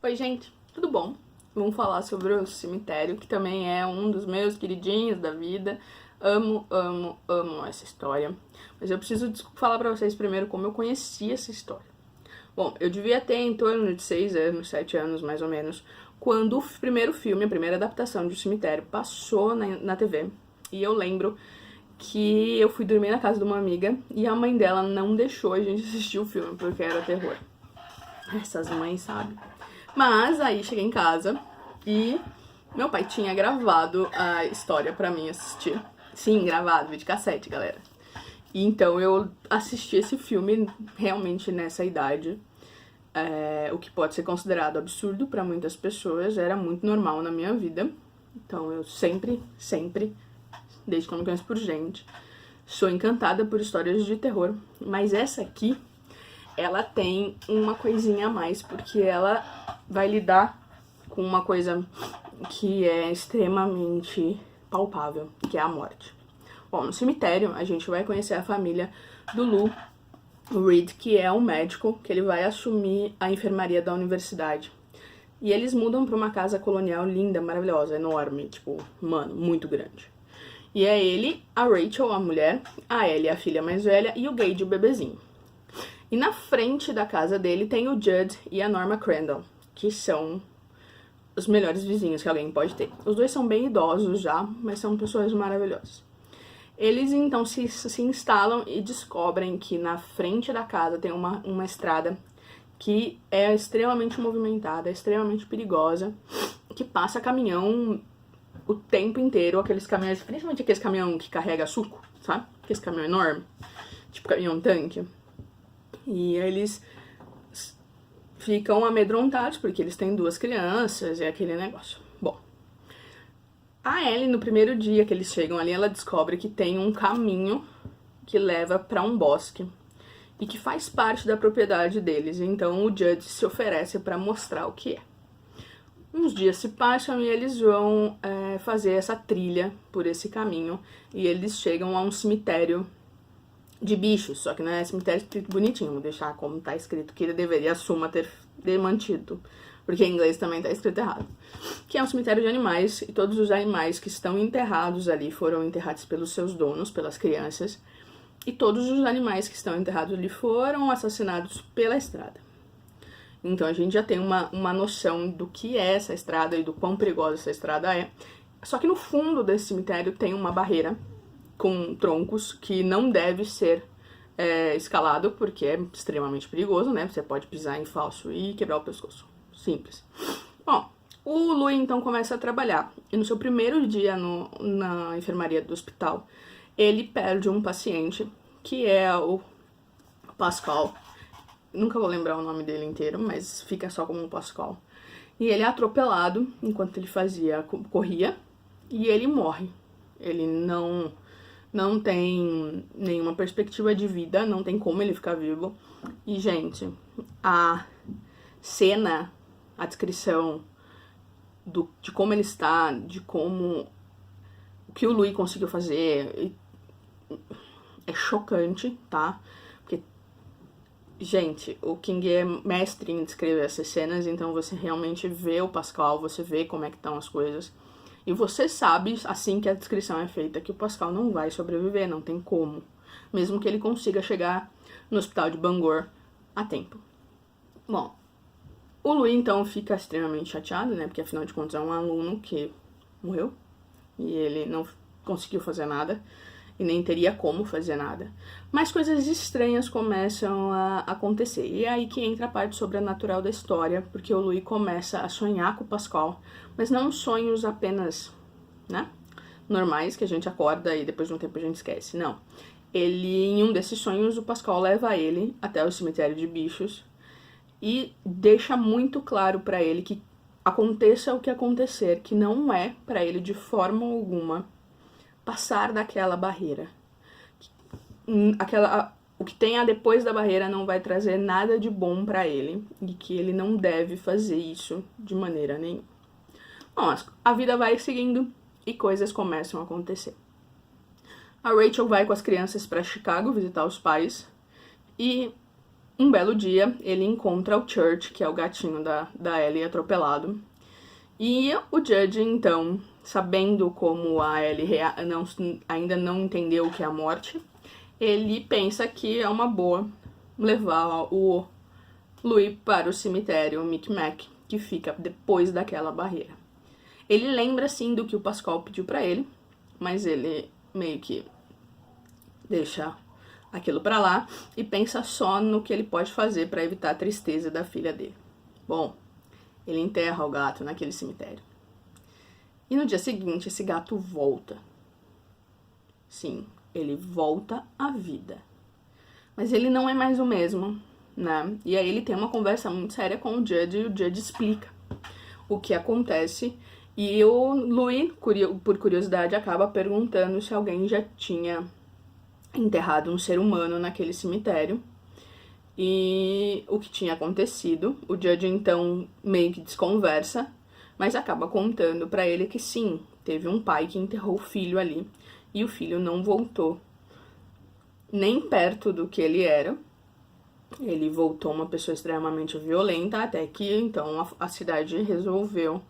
Oi, gente, tudo bom? Vamos falar sobre o cemitério, que também é um dos meus queridinhos da vida. Amo, amo, amo essa história. Mas eu preciso falar pra vocês primeiro como eu conheci essa história. Bom, eu devia ter em torno de 6 anos, 7 anos mais ou menos, quando o primeiro filme, a primeira adaptação de O Cemitério passou na TV. E eu lembro que eu fui dormir na casa de uma amiga e a mãe dela não deixou a gente assistir o filme porque era terror. Essas mães, sabe? Mas aí cheguei em casa e meu pai tinha gravado a história pra mim assistir. Sim, gravado, videocassete, galera. E então eu assisti esse filme realmente nessa idade. O que pode ser considerado absurdo pra muitas pessoas, era muito normal na minha vida. Então eu sempre, desde que eu me conheço por gente, sou encantada por histórias de terror. Mas essa aqui, ela tem uma coisinha a mais, porque ela vai lidar com uma coisa que é extremamente palpável, que é a morte. Bom, no cemitério a gente vai conhecer a família do Lou Reed, que é um médico que ele vai assumir a enfermaria da universidade. E eles mudam pra uma casa colonial linda, maravilhosa, enorme, tipo, mano, muito grande. E é ele, a Rachel, a mulher, a Ellie, a filha mais velha, e o Gage, o bebezinho. E na frente da casa dele tem o Judd e a Norma Crandall, que são os melhores vizinhos que alguém pode ter. Os dois são bem idosos já, mas são pessoas maravilhosas. Eles então se instalam e descobrem que na frente da casa tem uma estrada que é extremamente movimentada, extremamente perigosa, que passa caminhão o tempo inteiro, aqueles caminhões, principalmente aqueles caminhão que carrega suco, sabe? Aqueles caminhão enorme, tipo caminhão-tanque. E eles ficam amedrontados porque eles têm 2 crianças e aquele negócio. Bom, a Ellie, no primeiro dia que eles chegam ali, ela descobre que tem um caminho que leva pra um bosque e que faz parte da propriedade deles. Então o Judd se oferece pra mostrar o que é. Uns dias se passam e eles vão fazer essa trilha por esse caminho e eles chegam a um cemitério de bichos, só que não é cemitério escrito bonitinho, vou deixar como tá escrito, que ele deveria assuma ter mantido, porque em inglês também tá escrito errado. Que é um cemitério de animais, e todos os animais que estão enterrados ali foram enterrados pelos seus donos, pelas crianças, e todos os animais que estão enterrados ali foram assassinados pela estrada. Então a gente já tem uma noção do que é essa estrada e do quão perigosa essa estrada é. Só que no fundo desse cemitério tem uma barreira com troncos que não deve ser escalado porque é extremamente perigoso, né? Você pode pisar em falso e quebrar o pescoço. Simples. Bom, o Louis então começa a trabalhar e no seu primeiro dia na enfermaria do hospital, ele perde um paciente que é o Pascal. Nunca vou lembrar o nome dele inteiro, mas fica só como Pascal. E ele é atropelado enquanto ele corria e ele morre. Ele não tem nenhuma perspectiva de vida, não tem como ele ficar vivo. E, gente, a cena, a descrição de como ele está, de como o que o Louis conseguiu fazer é chocante, tá? Porque, gente, o King é mestre em descrever essas cenas, então você realmente vê o Pascal, você vê como é que estão as coisas. E você sabe, assim que a descrição é feita, que o Pascal não vai sobreviver, não tem como. Mesmo que ele consiga chegar no hospital de Bangor a tempo. Bom, o Louis então fica extremamente chateado, né? Porque afinal de contas é um aluno que morreu. E ele não conseguiu fazer nada. E nem teria como fazer nada. Mas coisas estranhas começam a acontecer. E é aí que entra a parte sobrenatural da história, porque o Louis começa a sonhar com o Pascal, mas não sonhos apenas, né, normais, que a gente acorda e depois de um tempo a gente esquece, não. Em um desses sonhos, o Pascal leva ele até o cemitério de bichos e deixa muito claro pra ele que aconteça o que acontecer, que não é pra ele de forma alguma passar daquela barreira. O que tem depois da barreira não vai trazer nada de bom pra ele e que ele não deve fazer isso de maneira nenhuma. Bom, a vida vai seguindo e coisas começam a acontecer. A Rachel vai com as crianças pra Chicago visitar os pais e um belo dia, ele encontra o Church, que é o gatinho da Ellie atropelado. E o Judge, então, sabendo como a Ellie ainda não entendeu o que é a morte, ele pensa que é uma boa levar o Louis para o cemitério Micmac, que fica depois daquela barreira. Ele lembra, sim, do que o Pascal pediu pra ele, mas ele meio que deixa aquilo pra lá e pensa só no que ele pode fazer pra evitar a tristeza da filha dele. Bom, ele enterra o gato naquele cemitério. E no dia seguinte, esse gato volta. Sim, ele volta à vida. Mas ele não é mais o mesmo, né? E aí ele tem uma conversa muito séria com o Judge, e o Judge explica o que acontece. E o Louis, por curiosidade, acaba perguntando se alguém já tinha enterrado um ser humano naquele cemitério e o que tinha acontecido. O Judge, então, meio que desconversa, mas acaba contando pra ele que sim, teve um pai que enterrou o filho ali e o filho não voltou nem perto do que ele era. Ele voltou uma pessoa extremamente violenta, até que então a cidade resolveu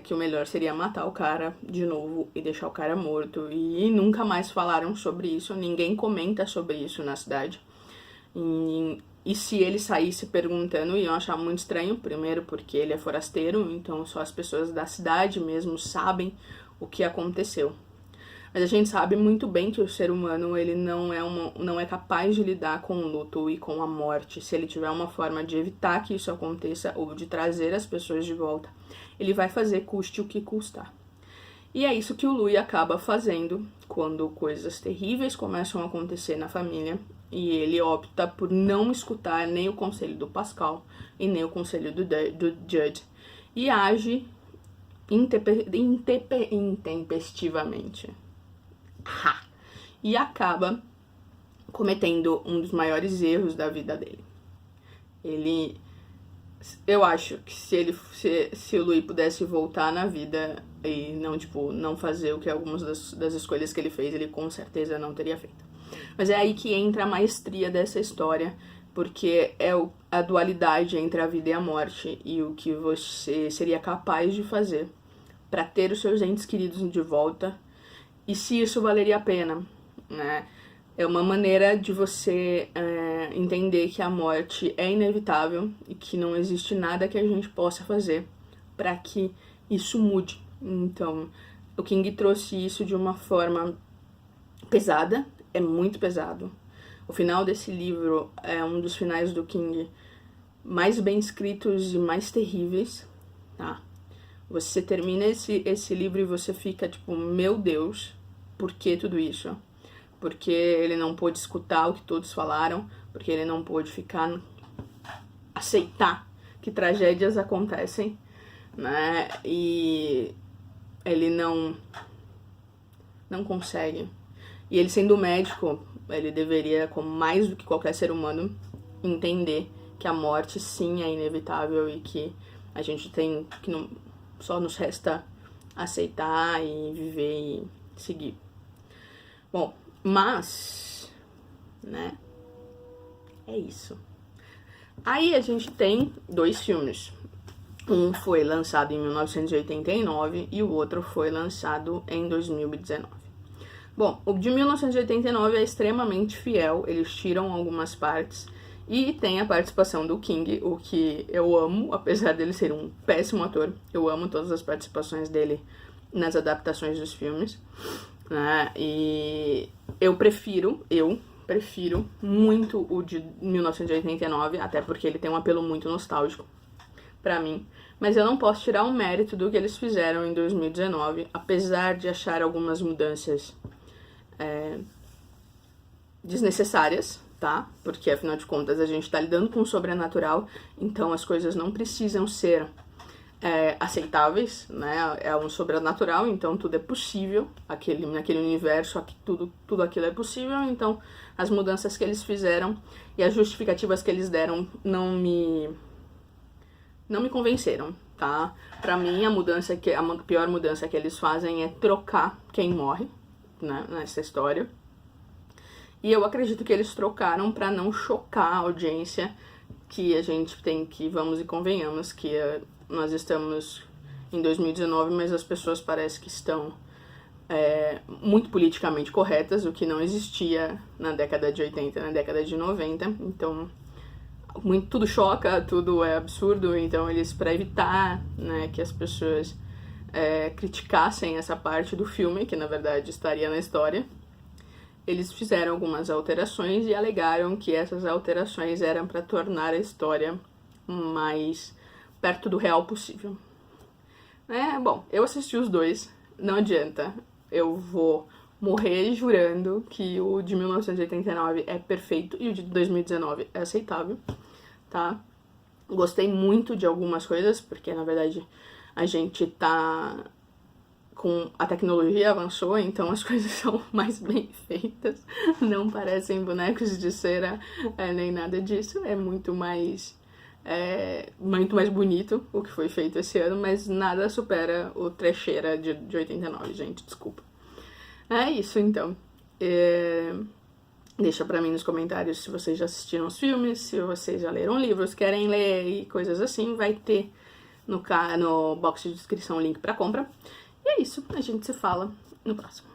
que o melhor seria matar o cara de novo e deixar o cara morto. E nunca mais falaram sobre isso, ninguém comenta sobre isso na cidade. E se ele saísse perguntando, iam achar muito estranho, primeiro porque ele é forasteiro, então só as pessoas da cidade mesmo sabem o que aconteceu. Mas a gente sabe muito bem que o ser humano ele não é capaz de lidar com o luto e com a morte. Se ele tiver uma forma de evitar que isso aconteça ou de trazer as pessoas de volta, ele vai fazer custe o que custar. E é isso que o Louis acaba fazendo quando coisas terríveis começam a acontecer na família e ele opta por não escutar nem o conselho do Pascal e nem o conselho do Judge e age intempestivamente. E acaba cometendo um dos maiores erros da vida dele. Eu acho que se o Louis pudesse voltar na vida e não fazer o que algumas das escolhas que ele fez, ele com certeza não teria feito. Mas é aí que entra a maestria dessa história, porque é a dualidade entre a vida e a morte e o que você seria capaz de fazer para ter os seus entes queridos de volta e se isso valeria a pena, né? É uma maneira de você entender que a morte é inevitável e que não existe nada que a gente possa fazer para que isso mude. Então, o King trouxe isso de uma forma pesada, é muito pesado. O final desse livro é um dos finais do King mais bem escritos e mais terríveis, tá? Você termina esse livro e você fica tipo, meu Deus, por que tudo isso? Porque ele não pôde escutar o que todos falaram, porque ele não pôde aceitar que tragédias acontecem, né? E ele não consegue. E ele sendo médico, ele deveria, como mais do que qualquer ser humano, entender que a morte sim é inevitável e que a gente tem que só nos resta aceitar e viver e seguir. Bom, mas, né, é isso. Aí a gente tem 2 filmes. Um foi lançado em 1989 e o outro foi lançado em 2019. Bom, o de 1989 é extremamente fiel, eles tiram algumas partes e tem a participação do King, o que eu amo, apesar dele ser um péssimo ator. Eu amo todas as participações dele nas adaptações dos filmes, né? E eu prefiro muito o de 1989, até porque ele tem um apelo muito nostálgico pra mim. Mas eu não posso tirar o mérito do que eles fizeram em 2019, apesar de achar algumas mudanças desnecessárias, tá? Porque, afinal de contas, a gente tá lidando com o sobrenatural, então as coisas não precisam ser aceitáveis, né? É um sobrenatural, então tudo é possível, naquele universo, aqui, tudo aquilo é possível, então as mudanças que eles fizeram e as justificativas que eles deram não me convenceram, tá? Pra mim, a pior mudança que eles fazem é trocar quem morre, né, nessa história. E eu acredito que eles trocaram pra não chocar a audiência, que a gente tem que, vamos e convenhamos, que nós estamos em 2019, mas as pessoas parecem que estão muito politicamente corretas, o que não existia na década de 80, na década de 90. Então, tudo choca, tudo é absurdo. Então, eles, para evitar, né, que as pessoas criticassem essa parte do filme, que na verdade estaria na história, eles fizeram algumas alterações e alegaram que essas alterações eram para tornar a história mais perto do real possível. Bom, eu assisti os dois, não adianta. Eu vou morrer jurando que o de 1989 é perfeito e o de 2019 é aceitável, tá? Gostei muito de algumas coisas, porque na verdade a gente tá com a tecnologia avançou, então as coisas são mais bem feitas, não parecem bonecos de cera nem nada disso, é muito mais bonito o que foi feito esse ano, mas nada supera o trecheira de 89, gente, desculpa. É isso, então. Deixa pra mim nos comentários se vocês já assistiram os filmes, se vocês já leram livros, querem ler e coisas assim, vai ter no box de descrição o link pra compra. E é isso, a gente se fala no próximo.